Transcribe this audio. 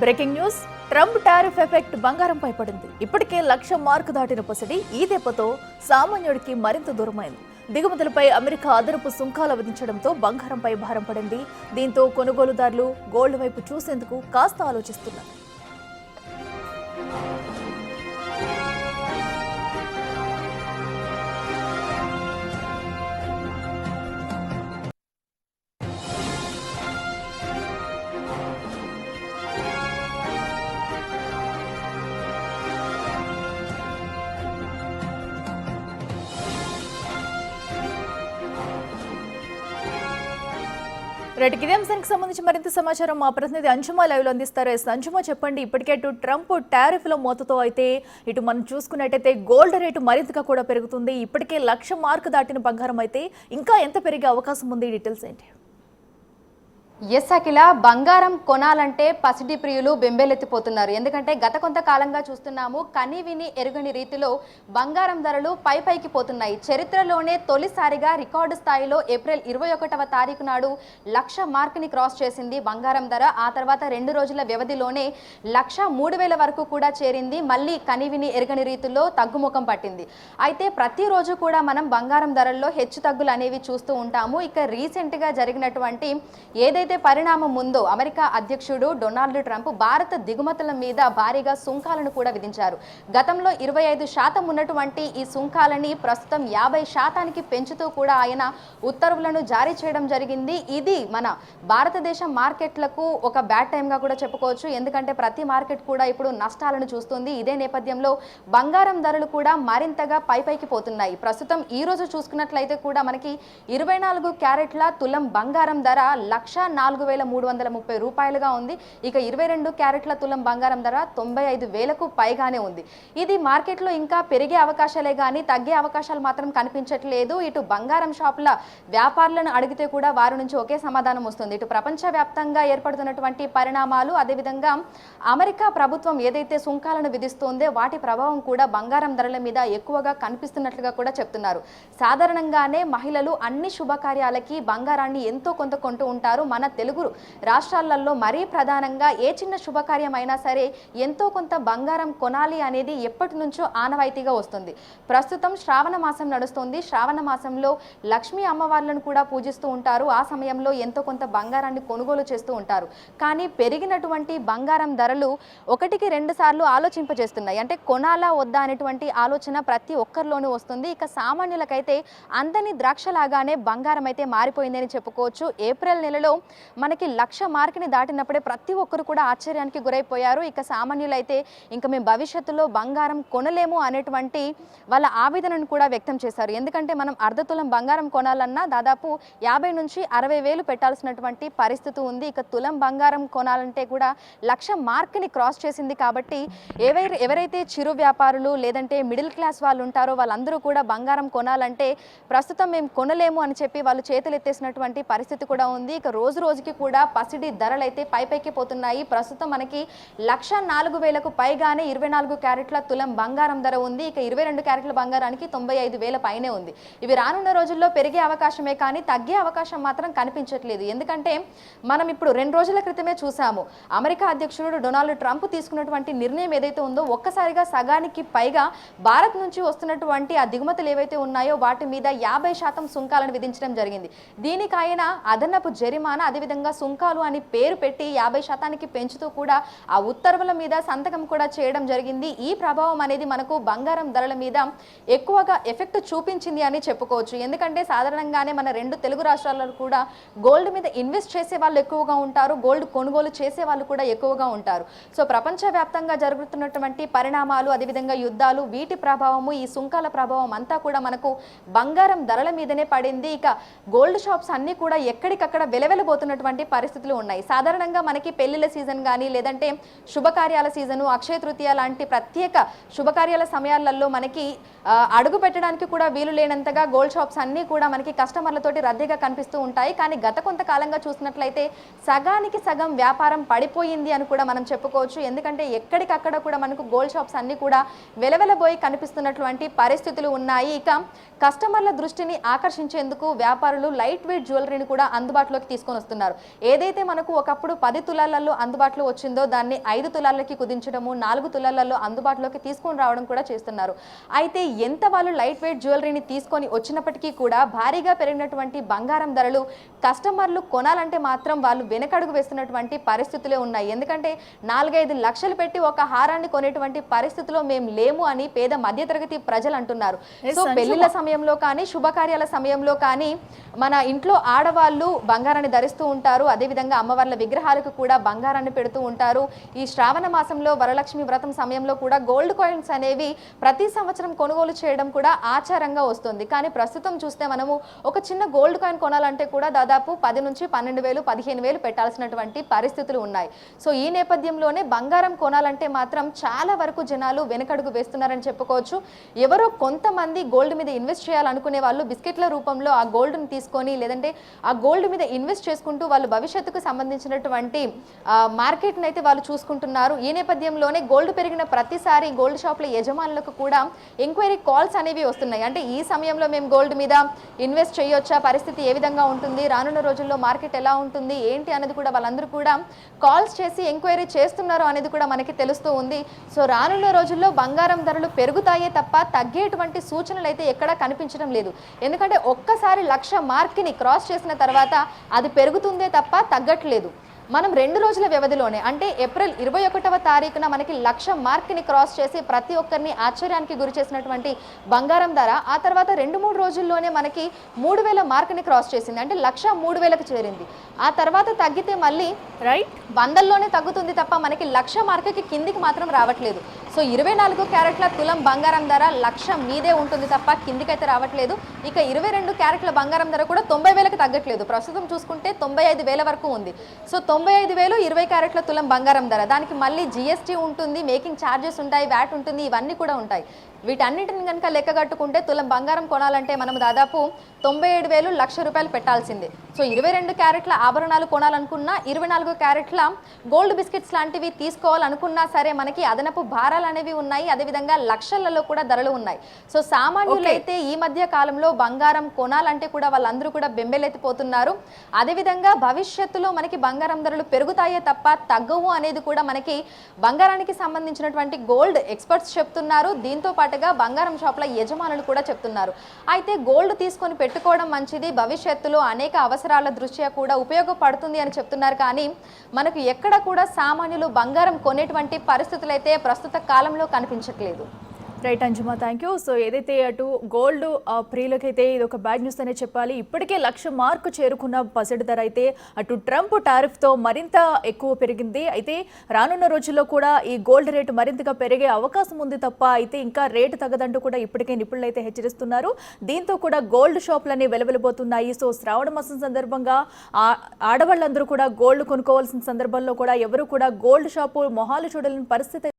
Breaking news. Trump tariff effect బంగారంపై పడింది. ఇప్పటికే 1,00,000 మార్కు దాటిన పసిడి ఈ దెబ్బతో సామాన్యుడికి మరింత దూరమైంది. దిగుమతులపై అమెరికా అదనపు సుంకాలు విధించడంతో బంగారంపై భారం పడింది. దీంతో కొనుగోలుదారులు గోల్డ్ వైపు చూసేందుకు కాస్త ఆలోచిస్తున్నారు. ఇదే అంశానికి సంబంధించి మరింత సమాచారం మా ప్రతినిధి అంజుమా లైవ్ లో అందిస్తారు. అంజుమా, చెప్పండి. ఇప్పటికే ఇటు ట్రంప్ టారిఫ్ లో మోతతో అయితే ఇటు మనం చూసుకున్నట్టయితే గోల్డ్ రేటు మరింతగా కూడా పెరుగుతుంది. ఇప్పటికే 1,00,000 మార్కు దాటిన బంగారం అయితే ఇంకా ఎంత పెరిగే అవకాశం ఉంది? డీటెయిల్స్ ఏంటి? ఎస్ అఖిల, బంగారం కొనాలంటే పసిడి ప్రియులు బెంబేలెత్తిపోతున్నారు. ఎందుకంటే గత కొంతకాలంగా చూస్తున్నాము, కని విని ఎరుగని రీతిలో బంగారం ధరలు పైకి పోతున్నాయి. చరిత్రలోనే తొలిసారిగా రికార్డు స్థాయిలో ఏప్రిల్ 21వ తారీఖు నాడు 1,00,000 మార్కుని క్రాస్ చేసింది బంగారం ధర. ఆ తర్వాత 2 రోజుల వ్యవధిలోనే 1,03,000 వరకు కూడా చేరింది. మళ్ళీ కని విని ఎరుగని రీతిలో తగ్గుముఖం పట్టింది. అయితే ప్రతిరోజు కూడా మనం బంగారం ధరల్లో హెచ్చు తగ్గులు అనేవి చూస్తూ ఉంటాము. ఇక రీసెంట్గా జరిగినటువంటి ఏదైతే పరిణామం ఉందో, అమెరికా అధ్యక్షుడు డొనాల్డ్ ట్రంప్ భారత దిగుమతుల మీద భారీగా సుంకాలను కూడా విధించారు. గతంలో 25% ఉన్నటువంటి ఈ సుంకాలని ప్రస్తుతం 50% పెంచుతూ కూడా ఆయన ఉత్తర్వులను జారీ చేయడం జరిగింది. ఇది మన భారతదేశ మార్కెట్లకు ఒక బ్యాడ్ టైంగా కూడా చెప్పుకోవచ్చు. ఎందుకంటే ప్రతి మార్కెట్ కూడా ఇప్పుడు నష్టాలను చూస్తుంది. ఇదే నేపథ్యంలో బంగారం ధరలు కూడా మరింతగా పైకి పోతున్నాయి. ప్రస్తుతం ఈ రోజు చూసుకున్నట్లయితే కూడా మనకి 24 క్యారెట్ల తులం బంగారం ధర 1,04,330 రూపాయలుగా ఉంది. ఇక 22 క్యారెట్ల తులం బంగారం ధర 95,000కు పైగానే ఉంది. ఇది మార్కెట్లో ఇంకా పెరిగే అవకాశాలే కానీ తగ్గే అవకాశాలు మాత్రం కనిపించట్లేదు. ఇటు బంగారం షాపుల వ్యాపారులను అడిగితే కూడా వారి నుంచి ఒకే సమాధానం వస్తుంది. ఇటు ప్రపంచవ్యాప్తంగా ఏర్పడుతున్నటువంటి పరిణామాలు, అదేవిధంగా అమెరికా ప్రభుత్వం ఏదైతే సుంకాలను విధిస్తోందో వాటి ప్రభావం కూడా బంగారం ధరల మీద ఎక్కువగా కనిపిస్తున్నట్లుగా కూడా చెప్తున్నారు. సాధారణంగానే మహిళలు అన్ని శుభకార్యాలకి బంగారాన్ని ఎంతో కొంత కొంటూ ఉంటారు. మన తెలుగు రాష్ట్రాలలో మరీ ప్రధానంగా ఏ చిన్న శుభకార్యం అయినా సరే ఎంతో కొంత బంగారం కొనాలి అనేది ఎప్పటి నుంచో ఆనవాయితీగా వస్తుంది. ప్రస్తుతం శ్రావణ మాసం నడుస్తుంది. శ్రావణ మాసంలో లక్ష్మీ అమ్మవార్లను కూడా పూజిస్తూ ఉంటారు. ఆ సమయంలో ఎంతో కొంత బంగారాన్ని కొనుగోలు చేస్తూ ఉంటారు. కానీ పెరిగినటువంటి బంగారం ధరలు 1-2 సార్లు ఆలోచింపజేస్తున్నాయి. అంటే కొనాలా వద్దా అనేటువంటి ఆలోచన ప్రతి ఒక్కరిలోనూ వస్తుంది. ఇక సామాన్యులకైతే అందని ద్రాక్షలాగానే బంగారం అయితే మారిపోయిందని చెప్పుకోవచ్చు. ఏప్రిల్ నెలలో మనకి 1,00,000 మార్కుని దాటినప్పుడే ప్రతి ఒక్కరు కూడా ఆశ్చర్యానికి గురైపోయారు. ఇక సామాన్యులైతే ఇంకా మేము భవిష్యత్తులో బంగారం కొనలేము అనేటువంటి వాళ్ళ ఆవేదనను కూడా వ్యక్తం చేశారు. ఎందుకంటే మనం అర్ధతులం బంగారం కొనాలన్నా దాదాపు 50,000 నుంచి 60,000 పెట్టాల్సినటువంటి పరిస్థితి ఉంది. ఇక తులం బంగారం కొనాలంటే కూడా 1,00,000 మార్కుని క్రాస్ చేసింది. కాబట్టి ఎవరైతే చిరు వ్యాపారులు లేదంటే మిడిల్ క్లాస్ వాళ్ళు ఉంటారో వాళ్ళందరూ కూడా బంగారం కొనాలంటే ప్రస్తుతం మేము కొనలేము అని చెప్పి వాళ్ళు చేతులు ఎత్తేసినటువంటి పరిస్థితి కూడా ఉంది. ఇక రోజు రోజుకి కూడా పసిడి ధరలు అయితే పైకి పోతున్నాయి. ప్రస్తుతం మనకి 1,04,000కు పైగానే 24 క్యారెట్ల తులం బంగారం ధర ఉంది. ఇక 22 క్యారెట్ల బంగారానికి 95,000 పైనే ఉంది. ఇవి రానున్న రోజుల్లో పెరిగే అవకాశమే కానీ తగ్గే అవకాశం మాత్రం కనిపించట్లేదు. ఎందుకంటే మనం ఇప్పుడు 2 రోజుల క్రితమే చూసాము, అమెరికా అధ్యక్షుడు డొనాల్డ్ ట్రంప్ తీసుకున్నటువంటి నిర్ణయం ఏదైతే ఉందో ఒక్కసారిగా సగానికి పైగా భారత్ నుంచి వస్తున్నటువంటి ఆ దిగుమతులు ఏవైతే ఉన్నాయో వాటి మీద 50% సుంకాలను విధించడం జరిగింది. దీనికి ఆయన అదనపు జరిమానా, అదేవిధంగా సుంకాలు అని పేరు పెట్టి 50% పెంచుతూ కూడా ఆ ఉత్తర్వుల మీద సంతకం కూడా చేయడం జరిగింది. ఈ ప్రభావం అనేది మనకు బంగారం ధరల మీద ఎక్కువగా ఎఫెక్ట్ చూపించింది అని చెప్పుకోవచ్చు. ఎందుకంటే సాధారణంగానే మన 2 తెలుగు రాష్ట్రాలలో కూడా గోల్డ్ మీద ఇన్వెస్ట్ చేసే వాళ్ళు ఎక్కువగా ఉంటారు, గోల్డ్ కొనుగోలు చేసే వాళ్ళు కూడా ఎక్కువగా ఉంటారు. సో ప్రపంచవ్యాప్తంగా జరుగుతున్నటువంటి పరిణామాలు, అదేవిధంగా యుద్ధాలు, వీటి ప్రభావము, ఈ సుంకాల ప్రభావం అంతా కూడా మనకు బంగారం ధరల మీదనే పడింది. ఇక గోల్డ్ షాప్స్ అన్ని కూడా ఎక్కడికక్కడ వెలవెలబోతున్నటువంటి పరిస్థితులు ఉన్నాయి. సాధారణంగా మనకి పెళ్లిళ్ళ సీజన్ కానీ లేదంటే శుభకార్యాల సీజను, అక్షయ తృతీయ లాంటి ప్రత్యేక శుభకార్యాల సమయాలలో మనకి అడుగు పెట్టడానికి కూడా వీలు లేనంతగా గోల్డ్ షాప్స్ అన్నీ కూడా మనకి కస్టమర్లతోటి రద్దీగా కనిపిస్తూ ఉంటాయి. కానీ గత కొంతకాలంగా చూసినట్లయితే సగానికి సగం వ్యాపారం పడిపోయింది అని కూడా మనం చెప్పుకోవచ్చు. ఎందుకంటే ఎక్కడికక్కడ కూడా మనకు గోల్డ్ షాప్స్ అన్నీ కూడా వెలవెలబోయి కనిపిస్తున్నటువంటి పరిస్థితులు ఉన్నాయి. ఇక కస్టమర్ల దృష్టిని ఆకర్షించేందుకు వ్యాపారులు లైట్ వెయిట్ జ్యువెలరీని కూడా అందుబాటులోకి తీసుకొని వస్తున్నారు. చెప్తున్నారు. ఏదైతే మనకు ఒకప్పుడు 10 తులాలలో అందుబాటులో వచ్చిందో దాన్ని 5 తులాలకి కుదించడము, 4 తులాలలో అందుబాటులోకి తీసుకొని రావడం కూడా చేస్తున్నారు. అయితే ఎంత వాళ్ళు లైట్ వెయిట్ జ్యువెలరీని తీసుకొని వచ్చినప్పటికీ కూడా భారీగా పెరిగినటువంటి బంగారం ధరలు కస్టమర్లు కొనాలంటే మాత్రం వాళ్ళు వెనకడుగు వేస్తున్నటువంటి పరిస్థితులే ఉన్నాయి. ఎందుకంటే 4-5 లక్షలు పెట్టి ఒక హారాన్ని కొనేటువంటి పరిస్థితిలో మేము లేము అని పేద మధ్యతరగతి ప్రజలు అంటున్నారు. సో పెళ్లిళ్ళ సమయంలో కానీ శుభకార్యాల సమయంలో కానీ మన ఇంట్లో ఆడవాళ్ళు బంగారాన్ని ధరిస్తూ ఉంటారు. అదేవిధంగా అమ్మవార్ల విగ్రహాలకు కూడా బంగారాన్ని పెడుతూ ఉంటారు. ఈ శ్రావణ మాసంలో వరలక్ష్మి వ్రతం సమయంలో కూడా గోల్డ్ కాయిన్స్ అనేవి ప్రతి సంవత్సరం కొనుగోలు చేయడం కూడా ఆచారంగా వస్తుంది. కానీ ప్రస్తుతం చూస్తే మనము ఒక చిన్న గోల్డ్ కాయిన్ కొనాలంటే కూడా దాదాపు 10 నుంచి 12,000, 15,000 పెట్టాల్సినటువంటి పరిస్థితులు ఉన్నాయి. సో ఈ నేపథ్యంలోనే బంగారం కొనాలంటే మాత్రం చాలా వరకు జనాలు వెనకడుగు వేస్తున్నారని చెప్పుకోవచ్చు. ఎవరో కొంతమంది గోల్డ్ మీద ఇన్వెస్ట్ చేయాలనుకునే వాళ్ళు బిస్కెట్ల రూపంలో ఆ గోల్డ్ని తీసుకొని లేదంటే ఆ గోల్డ్ మీద ఇన్వెస్ట్ చేసుకుంటూ వాళ్ళు భవిష్యత్తుకు సంబంధించినటువంటి మార్కెట్ని అయితే వాళ్ళు చూసుకుంటున్నారు. ఈ నేపథ్యంలోనే గోల్డ్ పెరిగిన ప్రతిసారి గోల్డ్ షాప్ల యజమానులకు కూడా ఎంక్వైరీ కాల్స్ అనేవి వస్తున్నాయి. అంటే ఈ సమయంలో మేము గోల్డ్ మీద ఇన్వెస్ట్ చేయొచ్చా, పరిస్థితి ఏ విధంగా ఉంటుంది, రానున్న రోజుల్లో మార్కెట్ ఎలా ఉంటుంది ఏంటి అనేది కూడా వాళ్ళందరూ కూడా కాల్స్ చేసి ఎంక్వైరీ చేస్తున్నారు అనేది కూడా మనకి తెలుస్తూ ఉంది. సో రానున్న రోజుల్లో బంగారం ధరలు పెరుగుతాయే తప్ప తగ్గేటువంటి సూచనలు అయితే ఎక్కడా కనిపించడం లేదు. ఎందుకంటే ఒక్కసారి 1,00,000 మార్క్ని క్రాస్ చేసిన తర్వాత అది పెరుగుతుందే తప్ప తగ్గట్లేదు. మనం 2 రోజుల వ్యవధిలోనే అంటే ఏప్రిల్ 21వ తారీఖున మనకి 1,00,000 మార్క్ని క్రాస్ చేసి ప్రతి ఒక్కరిని ఆశ్చర్యానికి గురి చేసినటువంటి బంగారం ధర ఆ తర్వాత 2-3 రోజుల్లోనే మనకి 3,000 మార్క్ని క్రాస్ చేసింది. అంటే 1,03,000కి చేరింది. ఆ తర్వాత తగ్గితే మళ్ళీ వందల్లోనే తగ్గుతుంది తప్ప మనకి 1,00,000 మార్క్కి కిందికి మాత్రం రావట్లేదు. సో 24 క్యారెట్ల తులం బంగారం ధర 1,00,000 మీదే ఉంటుంది తప్ప కిందికైతే రావట్లేదు. ఇక 22 క్యారెట్ల బంగారం ధర కూడా 90,000కి తగ్గట్లేదు. ప్రస్తుతం చూసుకుంటే 95,000 వరకు ఉంది. సో 95,000 20 క్యారెట్ల తులం బంగారం ధర. దానికి మళ్ళీ జిఎస్టీ ఉంటుంది, మేకింగ్ ఛార్జెస్ ఉంటాయి, వ్యాట్ ఉంటుంది, ఇవన్నీ కూడా ఉంటాయి. వీటన్నిటిని కనుక లెక్కగట్టుకుంటే తులం బంగారం కొనాలంటే మనం దాదాపు 97,000 1,00,000 రూపాయలు పెట్టాల్సిందే. సో 22 క్యారెట్ల ఆభరణాలు కొనాలనుకున్నా 24 క్యారెట్ల గోల్డ్ బిస్కెట్స్ లాంటివి తీసుకోవాలనుకున్నా సరే మనకి అదనపు భారాలు అనేవి ఉన్నాయి. అదేవిధంగా లక్షలలో కూడా ధరలు ఉన్నాయి. సో సామాన్యులైతే ఈ మధ్య కాలంలో బంగారం కొనాలంటే కూడా వాళ్ళందరూ కూడా బెంబెలెత్తిపోతున్నారు. అదేవిధంగా భవిష్యత్తులో మనకి బంగారం ధరలు పెరుగుతాయే తప్ప తగ్గవు అనేది కూడా మనకి బంగారానికి సంబంధించినటువంటి గోల్డ్ ఎక్స్పర్ట్స్ చెప్తున్నారు. దీంతో పాటుగా బంగారం షాప్ల యజమానులు కూడా చెప్తున్నారు. అయితే గోల్డ్ తీసుకొని పెట్టుకోవడం మంచిది, భవిష్యత్తులో అనేక అవసరాల దృష్ట్యా కూడా ఉపయోగపడుతుంది అని చెప్తున్నారు. కానీ మనకు ఎక్కడ కూడా సామాన్యులు బంగారం కొనేటువంటి పరిస్థితులు అయితే ప్రస్తుత కాలంలో కనిపించట్లేదు. రైట్ అంజుమా, థ్యాంక్ యూ. సో ఏదైతే అటు గోల్డ్ ప్రియులకైతే ఇది ఒక బ్యాడ్ న్యూస్ అనే చెప్పాలి. ఇప్పటికే 1,00,000 మార్కు చేరుకున్న పసిడి ధర అయితే అటు ట్రంప్ టారిఫ్తో మరింత ఎక్కువ పెరిగింది. అయితే రానున్న రోజుల్లో కూడా ఈ గోల్డ్ రేటు మరింతగా పెరిగే అవకాశం ఉంది తప్ప అయితే ఇంకా రేటు తగ్గదంటూ కూడా ఇప్పటికే నిపుణులు అయితే హెచ్చరిస్తున్నారు. దీంతో కూడా గోల్డ్ షాపులన్నీ వెలవెలబోతున్నాయి. సో శ్రావణ మాసం సందర్భంగా ఆడవాళ్ళందరూ కూడా గోల్డ్ కొనుక్కోవాల్సిన సందర్భంలో కూడా ఎవరు కూడా గోల్డ్ షాపు మొహాలు చూడలేని పరిస్థితి